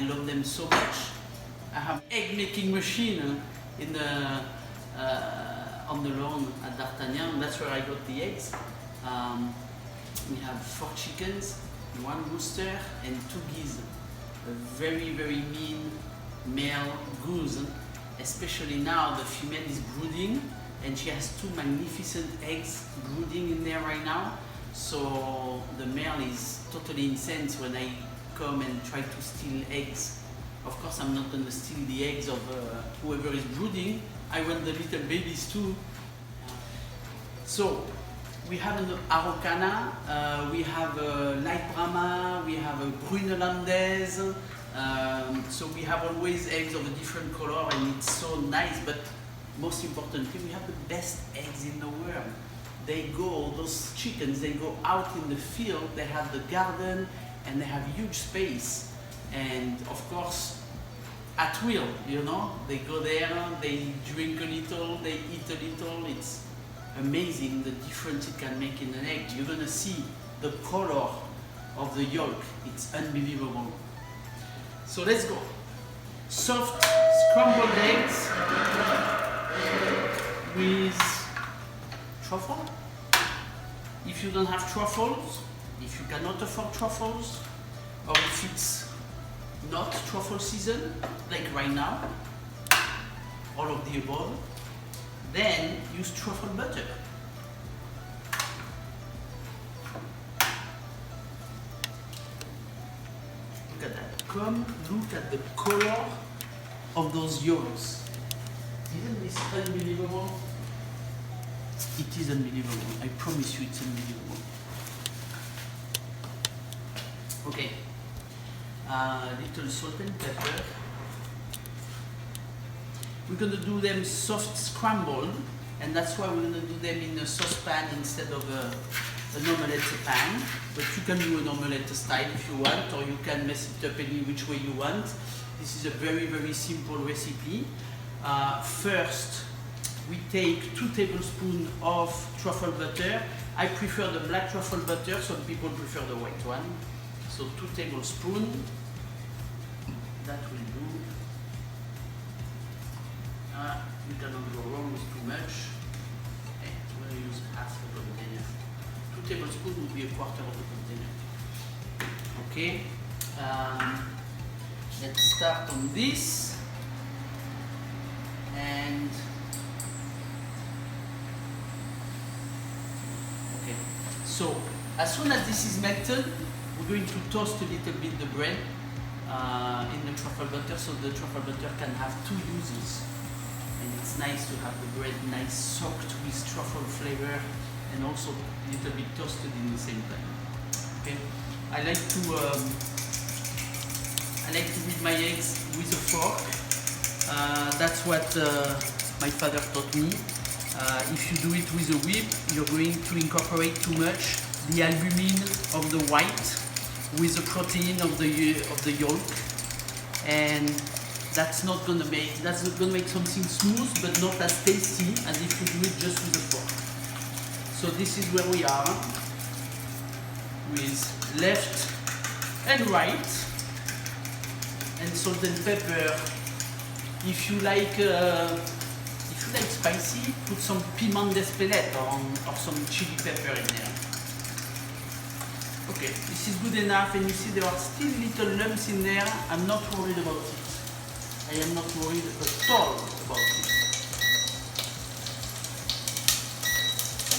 love them so much. I have egg making machine in the on the lawn at D'Artagnan. That's where I got the eggs. We have 4 chickens, 1 rooster, and 2 geese. A very, very mean male goose. Especially now, the female is brooding, and she has 2 magnificent eggs brooding in there right now. So the male is totally incensed when I come and try to steal eggs. Of course, I'm not going to steal the eggs of whoever is brooding. I want the little babies too. So we have an Araucana, we have a light Brahma, we have a Brune Hollandaise. So we have always eggs of a different color, and it's so nice. But most importantly, we have the best eggs in the world. They go, those chickens, they go out in the field, they have the garden, and they have huge space. And of course, at will, you know, they go there, they drink a little, they eat a little. It's amazing the difference it can make in an egg. You're gonna see the color of the yolk. It's unbelievable. So let's go. Soft scrambled eggs with truffle. If you don't have truffles, if you cannot afford truffles, or if it's not truffle season, like right now, all of the above, then use truffle butter. Look at that. Come look at the color of those yolks. Isn't this unbelievable? It is unbelievable. I promise you it's unbelievable. Okay. Little salt and pepper. We're going to do them soft scrambled, and that's why we're going to do them in a saucepan instead of an omelette pan. But you can do an omelette style if you want, or you can mess it up any which way you want. This is a very, very simple recipe. First, we take 2 tablespoons of truffle butter. I prefer the black truffle butter, some people prefer the white one. So 2 tablespoons, that will do. You cannot go wrong with too much. Okay, I'm going to use half of the container. 2 tablespoons would be a quarter of the container. Okay, let's start on this. And okay, so as soon as this is melted, we're going to toast a little bit the bread in the truffle butter, so the truffle butter can have 2 uses. And it's nice to have the bread nice soaked with truffle flavor and also a little bit toasted in the same time. Okay, I like to beat my eggs with a fork. That's what my father taught me. If you do it with a whip, you're going to incorporate too much the albumin of the white with the protein of the yolk, and that's not gonna make something smooth, but not as tasty as if you do it just with a fork. So this is where we are with left and right, and salt and pepper. If you like spicy, put some piment d'Espelette or some chili pepper in there. Okay, this is good enough, and you see there are still little lumps in there. I'm not worried about it. I am not worried at all about it.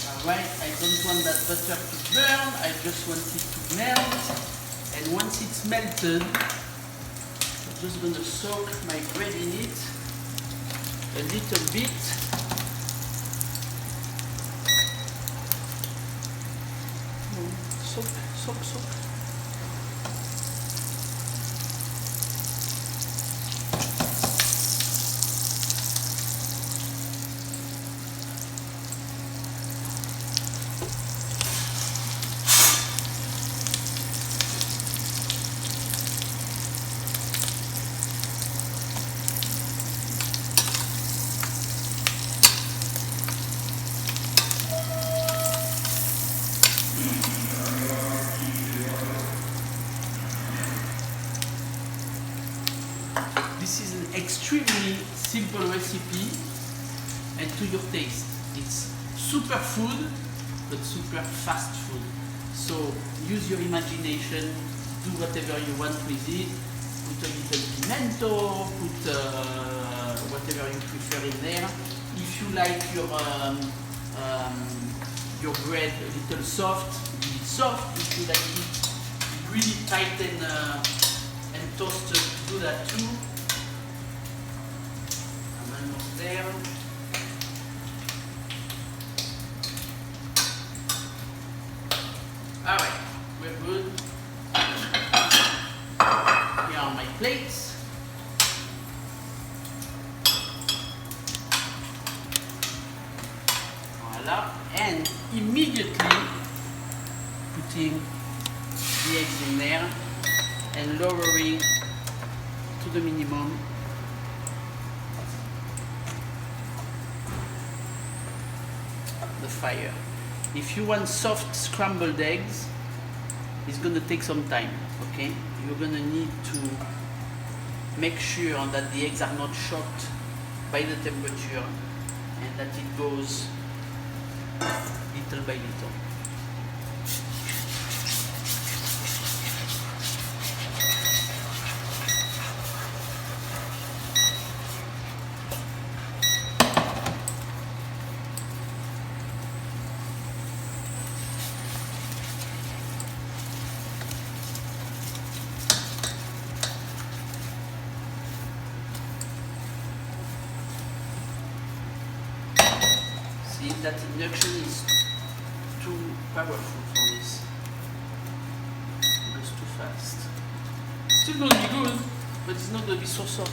Alright, I don't want that butter to burn, I just want it to melt. And once it's melted, I'm just going to soak my bread in it a little bit. Soak. extremely simple recipe and to your taste. It's super food, but super fast food. So use your imagination, do whatever you want with it. Put a little pimento, put whatever you prefer in there. If you like your bread a little soft, leave it soft. If you like it really tight and toasted, do that too. And almost there. Alright, we're good. Here are my plates. Voila. And immediately putting the eggs in there and lowering to the minimum the fire. If you want soft scrambled eggs, it's going to take some time, okay? You're going to need to make sure that the eggs are not shocked by the temperature and that it goes little by little. That induction is too powerful for this. It goes too fast. It's still going to be good, but it's not going to be so soft.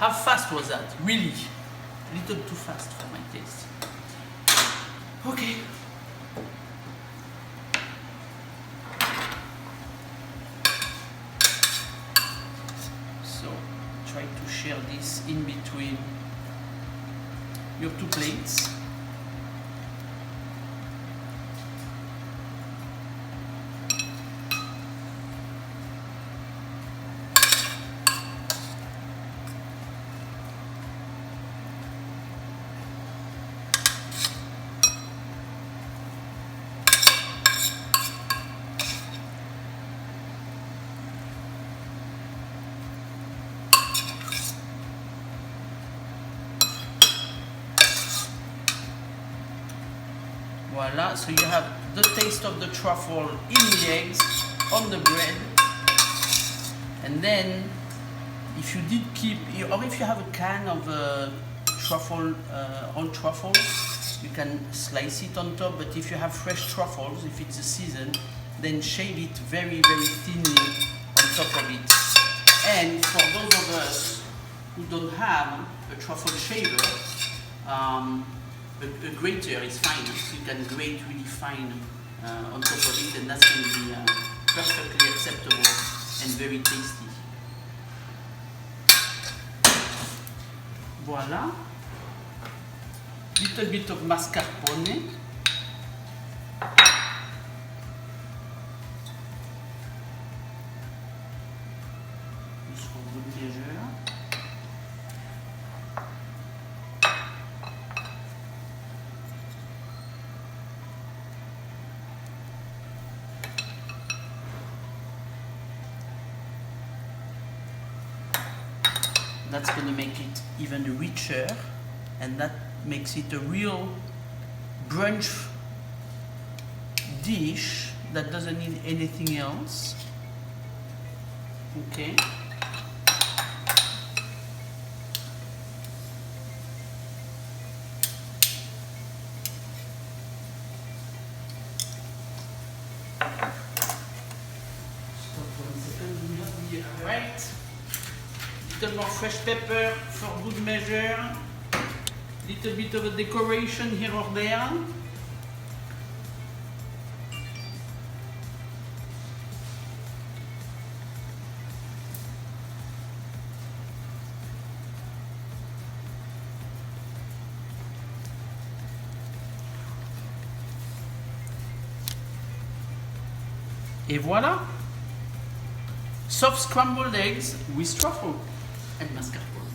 How fast was that? Really? A little too fast for my taste. Okay. So try to share this in between your two plates. Voila, so you have the taste of the truffle in the eggs, on the bread. And then, if you did keep, or if you have a can of truffle, old truffles, you can slice it on top. But if you have fresh truffles, if it's a season, then shave it very, very thinly on top of it. And for those of us who don't have a truffle shaver, a grater is fine, so you can grate really fine on top of it, and that's going to be perfectly acceptable and very tasty. Voila. Little bit of mascarpone. Just for good measure. That's going to make it even richer, and that makes it a real brunch dish that doesn't need anything else. Okay. Stop 1 second. We have the right. Little more fresh pepper for good measure. Little bit of a decoration here or there. Et voilà! Soft scrambled eggs with truffle and mascarpone.